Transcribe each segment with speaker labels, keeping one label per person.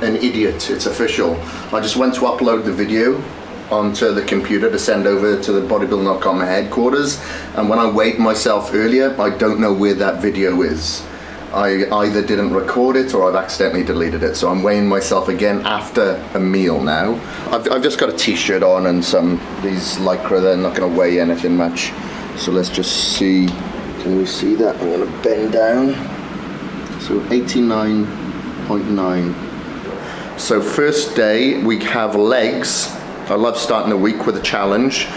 Speaker 1: an idiot, it's official. I just went to upload the video onto the computer to send over to the Bodybuilding.com headquarters, and when I weighed myself earlier, I don't know where that video is. I either didn't record it or I've accidentally deleted it, so I'm weighing myself again after a meal now. I've just got a t-shirt on and these Lycra, they're not going to weigh anything much. So let's just see, can we see that? I'm going to bend down. So 89.9. So first day we have legs. I love starting the week with a challenge.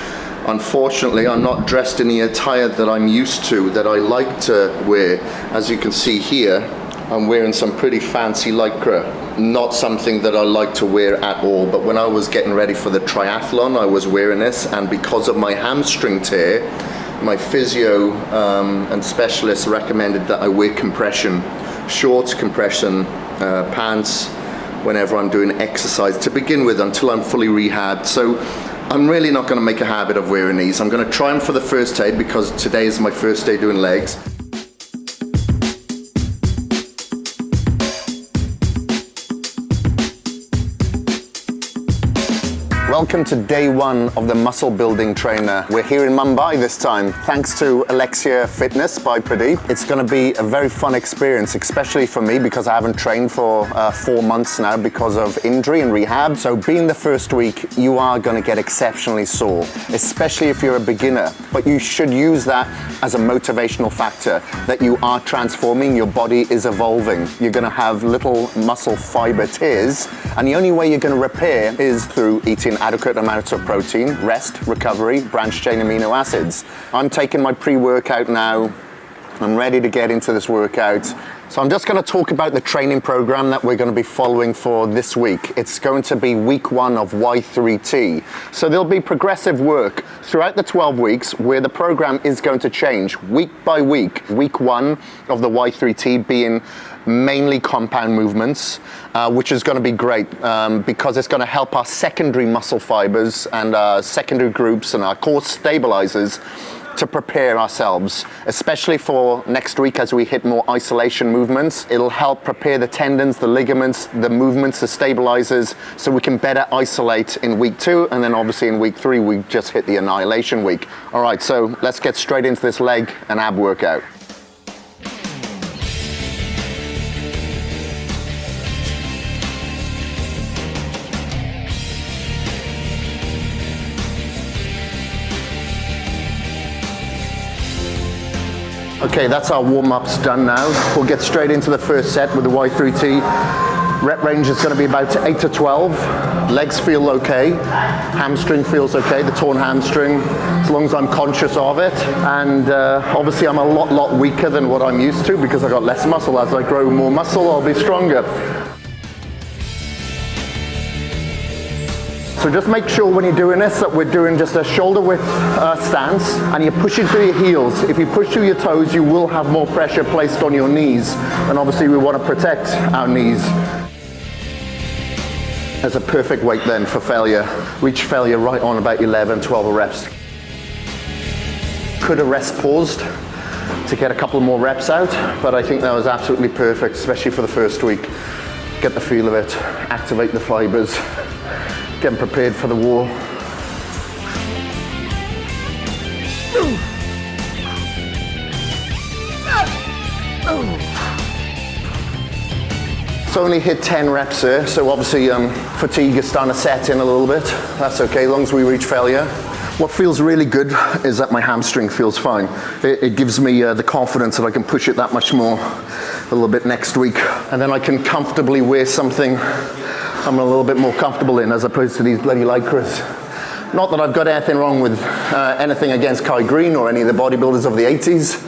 Speaker 1: Unfortunately, I'm not dressed in the attire that I'm used to, that I like to wear. As you can see here, I'm wearing some pretty fancy Lycra. Not something that I like to wear at all, but when I was getting ready for the triathlon, I was wearing this, and because of my hamstring tear, my physio and specialist recommended that I wear compression shorts, compression pants, whenever I'm doing exercise to begin with, until I'm fully rehabbed. So I'm really not going to make a habit of wearing these. I'm going to try them for the first day because today is my first day doing legs. Welcome to day one of the muscle building trainer. We're here in Mumbai this time, thanks to Elixir Fitness by Pradeep. It's going to be a very fun experience, especially for me because I haven't trained for 4 months now because of injury and rehab. So being the first week, you are going to get exceptionally sore, especially if you're a beginner. But you should use that as a motivational factor, that you are transforming, your body is evolving. You're going to have little muscle fiber tears, and the only way you're going to repair is through eating adequate amounts of protein, rest, recovery, branched chain amino acids. I'm taking my pre-workout now. I'm ready to get into this workout. So I'm just going to talk about the training program that we're going to be following for this week. It's going to be week 1 of Y3T. So there'll be progressive work throughout the 12 weeks where the program is going to change week by week. Week 1 of the Y3T being mainly compound movements, which is going to be great because it's going to help our secondary muscle fibers and secondary groups and our core stabilizers to prepare ourselves, especially for next week as we hit more isolation movements. It'll help prepare the tendons, the ligaments, the movements, the stabilizers, so we can better isolate in week 2, and then obviously in week 3 we just hit the annihilation week. All right, so let's get straight into this leg and ab workout. Okay, that's our warm-ups done now. We'll get straight into the first set with the Y3T. Rep range is going to be about 8 to 12. Legs feel okay. Hamstring feels okay, the torn hamstring, as long as I'm conscious of it. And obviously I'm a lot weaker than what I'm used to because I got less muscle. As I grow more muscle, I'll be stronger. So just make sure when you're doing this that we're doing just a shoulder width stance, and you're pushing through your heels. If you push through your toes, you will have more pressure placed on your knees, and obviously we want to protect our knees. There's a perfect weight then for failure. Reach failure right on about 11, 12 reps. Could have rest paused to get a couple more reps out, but I think that was absolutely perfect, especially for the first week. Get the feel of it, activate the fibers. Getting prepared for the war. So only hit 10 reps there, so obviously fatigue is starting to set in a little bit. That's okay, as long as we reach failure. What feels really good is that my hamstring feels fine. It gives me the confidence that I can push it that much more a little bit next week. And then I can comfortably wear something I'm a little bit more comfortable in, as opposed to these bloody Lycras. Not that I've got anything wrong with anything against Kai Green or any of the bodybuilders of the 80s.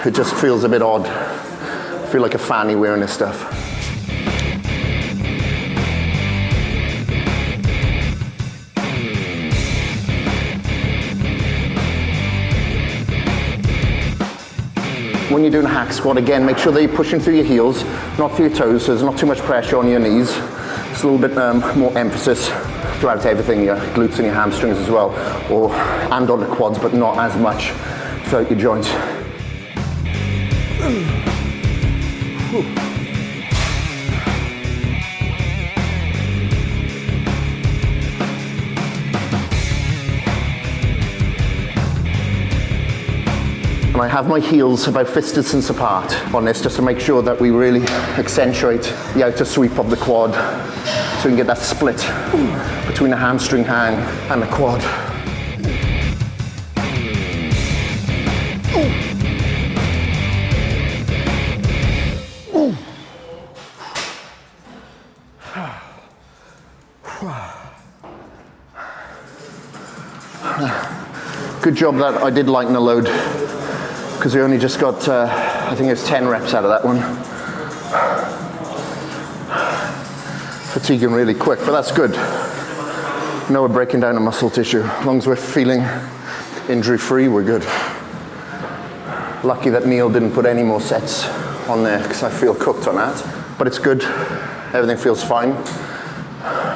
Speaker 1: It just feels a bit odd. I feel like a fanny wearing this stuff. When you're doing a hack squat, again, make sure that you're pushing through your heels, not through your toes, so there's not too much pressure on your knees. Just a little bit more emphasis throughout everything, your glutes and your hamstrings as well, and on the quads, but not as much throughout your joints. And I have my heels about fist distance apart on this just to make sure that we really accentuate the outer sweep of the quad so we can get that split between the hamstring hang and the quad. Good job that I did lighten the load, because we only just got, I think it was 10 reps out of that one. Fatiguing really quick, but that's good. You know, we're breaking down the muscle tissue. As long as we're feeling injury-free, we're good. Lucky that Neil didn't put any more sets on there, because I feel cooked on that. But it's good. Everything feels fine.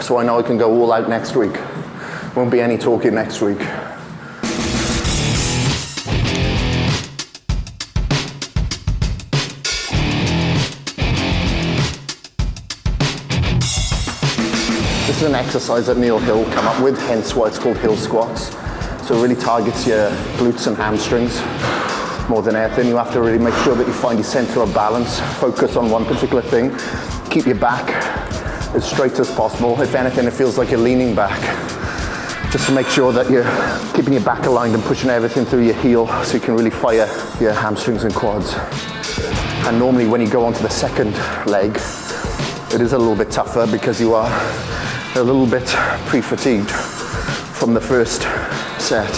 Speaker 1: So I know I can go all out next week. Won't be any talking next week. This is an exercise that Neil Hill came up with, hence why it's called hill squats. So it really targets your glutes and hamstrings more than anything. You have to really make sure that you find your center of balance, focus on one particular thing, keep your back as straight as possible. If anything, it feels like you're leaning back. Just to make sure that you're keeping your back aligned and pushing everything through your heel so you can really fire your hamstrings and quads. And normally when you go onto the second leg, it is a little bit tougher because you are a little bit pre-fatigued from the first set.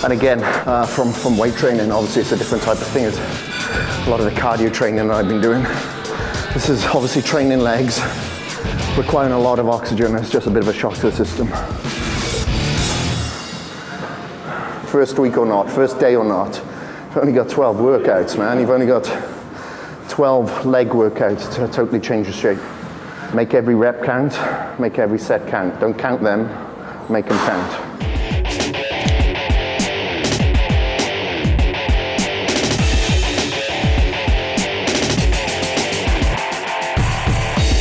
Speaker 1: And again, from weight training, obviously it's a different type of thing. It's a lot of the cardio training that I've been doing. This is obviously training legs, requiring a lot of oxygen. It's just a bit of a shock to the system. First week or not, first day or not, you've only got 12 workouts, man. You've only got 12 leg workouts to totally change your shape. Make every rep count, make every set count. Don't count them, make them count.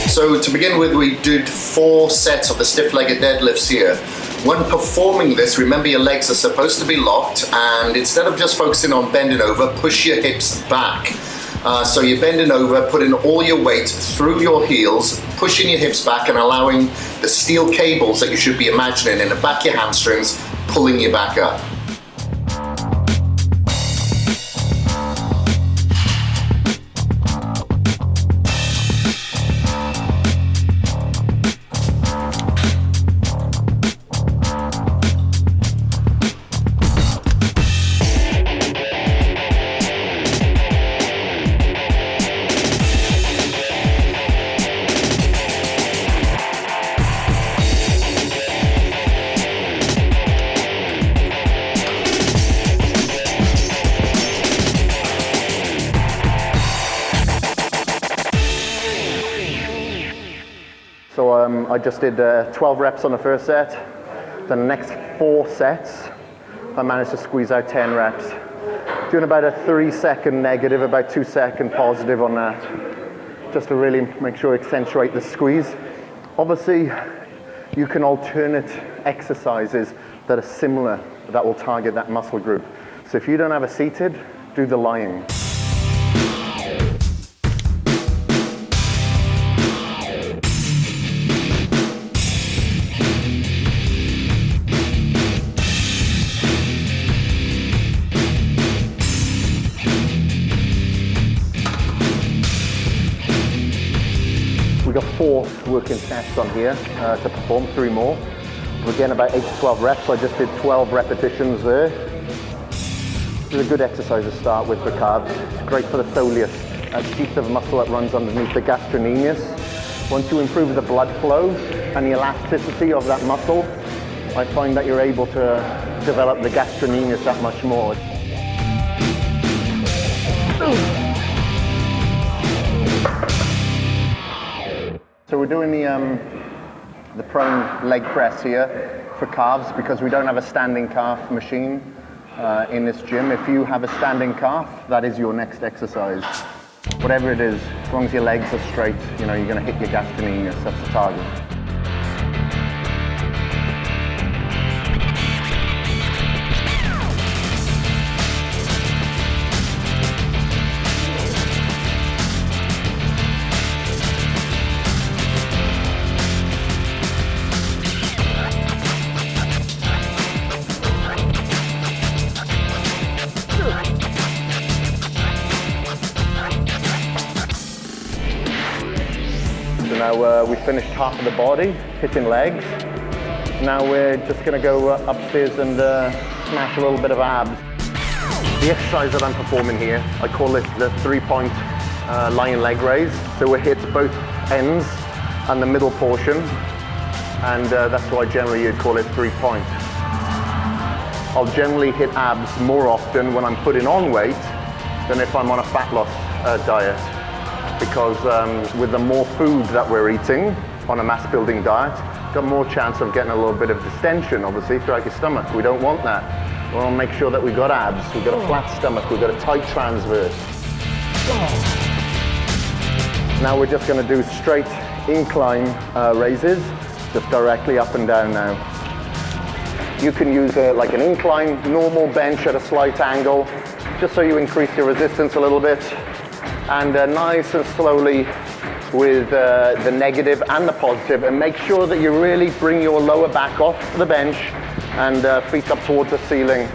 Speaker 1: So to begin with, we did 4 sets of the stiff-legged deadlifts here. When performing this, remember your legs are supposed to be locked, and instead of just focusing on bending over, push your hips back. So you're bending over, putting all your weight through your heels, pushing your hips back and allowing the steel cables that you should be imagining in the back of your hamstrings, pulling you back up. So I just did 12 reps on the first set. Then the next 4 sets, I managed to squeeze out 10 reps. Doing about a 3-second negative, about 2-second positive on that, just to really make sure you accentuate the squeeze. Obviously, you can alternate exercises that are similar, that will target that muscle group. So if you don't have a seated, do the lying. We've got 4 working sets on here to perform, 3 more. We're getting about 8 to 12 reps. I just did 12 repetitions there. This is a good exercise to start with for calves. It's great for the soleus, a sheath of muscle that runs underneath the gastrocnemius. Once you improve the blood flow and the elasticity of that muscle, I find that you're able to develop the gastrocnemius that much more. So we're doing the prone leg press here for calves because we don't have a standing calf machine in this gym. If you have a standing calf, that is your next exercise. Whatever it is, as long as your legs are straight, you know, you're going to hit your gastrocnemius. That's the target. So we finished half of the body, hitting legs. Now we're just going to go upstairs and smash a little bit of abs. The exercise that I'm performing here, I call it the 3-point lion leg raise. So we hit both ends and the middle portion, and that's why generally you'd call it 3-point. I'll generally hit abs more often when I'm putting on weight than if I'm on a fat loss diet, because with the more food that we're eating on a mass building diet, got more chance of getting a little bit of distension, obviously, throughout your stomach. We don't want that. We want to make sure that we've got abs, we've got a flat stomach, we've got a tight transverse. Now we're just going to do straight incline raises, just directly up and down now. You can use like an incline, normal bench at a slight angle, just so you increase your resistance a little bit. And nice and slowly with the negative and the positive, and make sure that you really bring your lower back off the bench and feet up towards the ceiling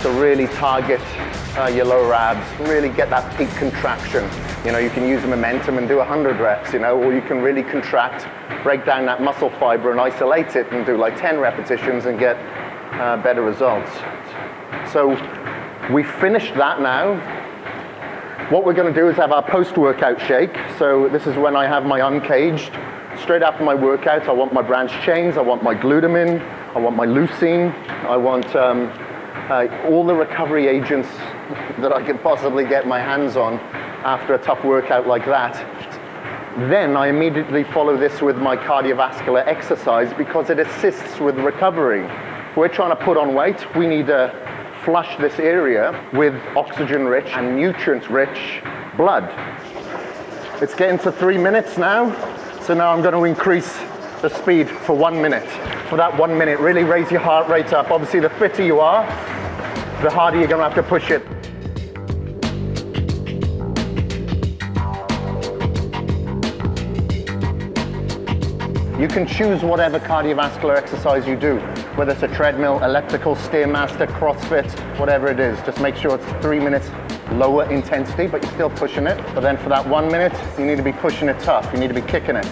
Speaker 1: to really target your lower abs, really get that peak contraction. You know, you can use momentum and do 100 reps, you know, or you can really contract, break down that muscle fiber and isolate it and do like 10 repetitions and get better results. So we finished that now. What we're going to do is have our post-workout shake. So this is when I have my uncaged. Straight after my workout, I want my branch chains, I want my glutamine, I want my leucine, I want all the recovery agents that I can possibly get my hands on after a tough workout like that. Then I immediately follow this with my cardiovascular exercise because it assists with recovery. If we're trying to put on weight, we need to flush this area with oxygen-rich and nutrient-rich blood. It's getting to 3 minutes now, so now I'm going to increase the speed for 1 minute. For that 1 minute, really raise your heart rate up. Obviously, the fitter you are, the harder you're going to have to push it. You can choose whatever cardiovascular exercise you do, whether it's a treadmill, elliptical, Stairmaster, CrossFit, whatever it is. Just make sure it's 3 minutes lower intensity, but you're still pushing it. But then for that 1 minute, you need to be pushing it tough. You need to be kicking it.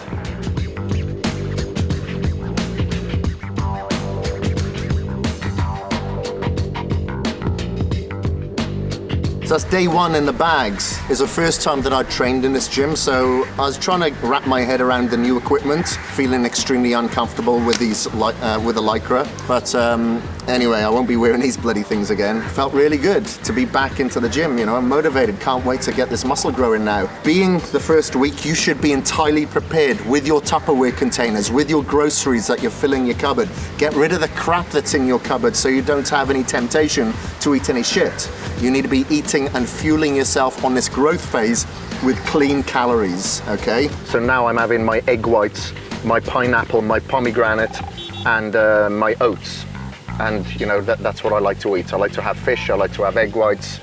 Speaker 1: So that's day one in the bags. It's the first time that I trained in this gym, so I was trying to wrap my head around the new equipment, feeling extremely uncomfortable with these with the Lycra. But anyway, I won't be wearing these bloody things again. Felt really good to be back into the gym. You know, I'm motivated. Can't wait to get this muscle growing now. Being the first week, you should be entirely prepared with your Tupperware containers, with your groceries that you're filling your cupboard. Get rid of the crap that's in your cupboard so you don't have any temptation to eat any shit. You need to be eating and fueling yourself on this growth phase with clean calories, okay? So now I'm having my egg whites, my pineapple, my pomegranate, and my oats. And you know, that's what I like to eat. I like to have fish, I like to have egg whites,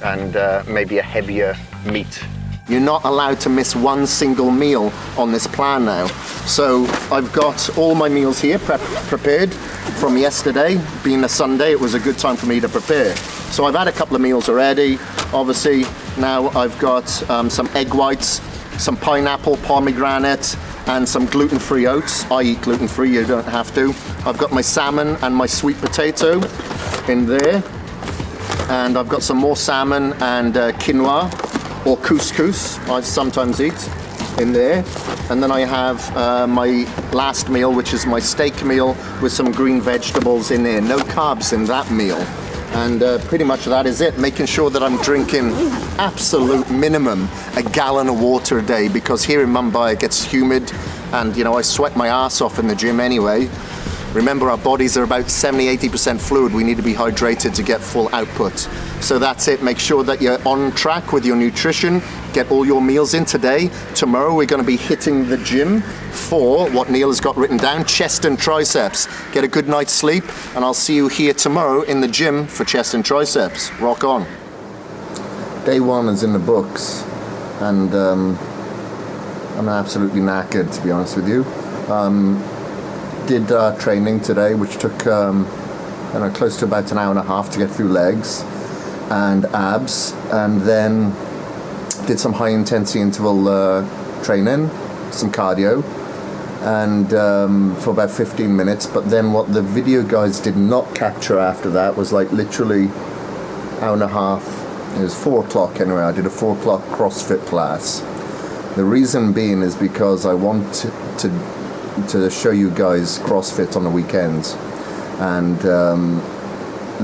Speaker 1: and maybe a heavier meat. You're not allowed to miss one single meal on this plan now. So I've got all my meals here prepared from yesterday. Being a Sunday, it was a good time for me to prepare. So I've had a couple of meals already. Obviously, now I've got some egg whites, some pineapple, pomegranate, and some gluten-free oats. I eat gluten-free, you don't have to. I've got my salmon and my sweet potato in there. And I've got some more salmon and quinoa, or couscous, I sometimes eat, in there. And then I have my last meal, which is my steak meal with some green vegetables in there. No carbs in that meal. And pretty much that is it. Making sure that I'm drinking absolute minimum a gallon of water a day, because here in Mumbai it gets humid and you know, I sweat my ass off in the gym anyway. Remember, our bodies are about 70-80% fluid. We need to be hydrated to get full output. So that's it. Make sure that you're on track with your nutrition. Get all your meals in today. Tomorrow we're going to be hitting the gym for what Neil has got written down, chest and triceps. Get a good night's sleep, and I'll see you here tomorrow in the gym for chest and triceps. Rock on. Day one is in the books, and I'm absolutely knackered, to be honest with you. Did training today, which took I don't know, close to about an hour and a half to get through legs and abs, and then did some high intensity interval training, some cardio, and for about 15 minutes. But then what the video guys did not capture after that was like literally hour and a half. It was 4 o'clock anyway. I did a 4 o'clock CrossFit class. The reason being is because I want to show you guys CrossFit on the weekends, and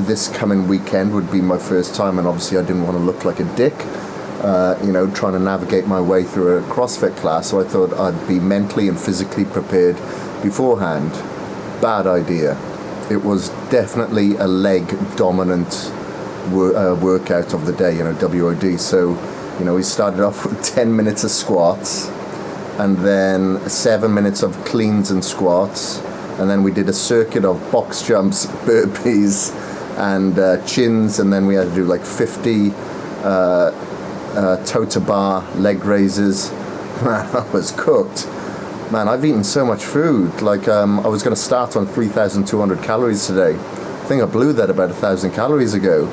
Speaker 1: this coming weekend would be my first time, and obviously I didn't want to look like a dick, you know, trying to navigate my way through a CrossFit class, so I thought I'd be mentally and physically prepared beforehand. Bad idea. It was definitely a leg dominant workout of the day, you know, WOD. So, you know, we started off with 10 minutes of squats, and then 7 minutes of cleans and squats, and then we did a circuit of box jumps, burpees, and chins, and then we had to do like 50 toe to bar leg raises. Man, I was cooked. Man, I've eaten so much food. Like, I was going to start on 3,200 calories today. I think I blew that about 1,000 calories ago.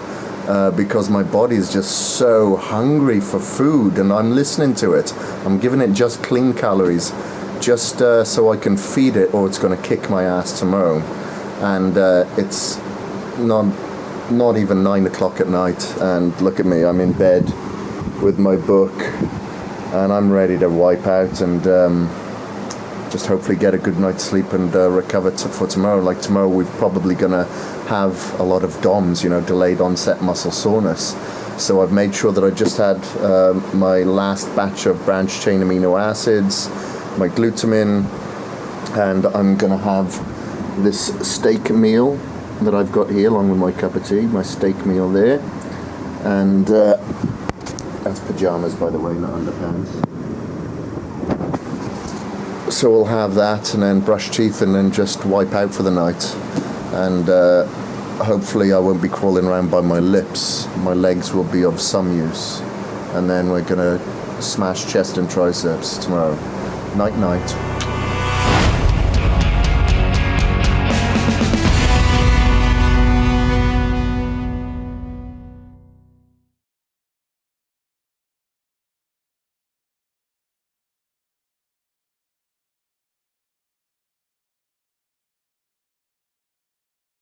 Speaker 1: Because my body is just so hungry for food, and I'm listening to it. I'm giving it just clean calories, just so I can feed it, or it's going to kick my ass tomorrow. And it's not even 9 o'clock at night, and look at me, I'm in bed with my book, and I'm ready to wipe out and just hopefully get a good night's sleep and recover for tomorrow. Like tomorrow we're probably gonna have a lot of DOMS, you know, delayed onset muscle soreness. So I've made sure that I just had my last batch of branched chain amino acids, my glutamine, and I'm gonna have this steak meal that I've got here along with my cup of tea, my steak meal there. And that's pajamas, by the way, not underpants. So we'll have that, and then brush teeth, and then just wipe out for the night. And hopefully I won't be crawling around by my lips. My legs will be of some use. And then we're gonna smash chest and triceps tomorrow. Night night.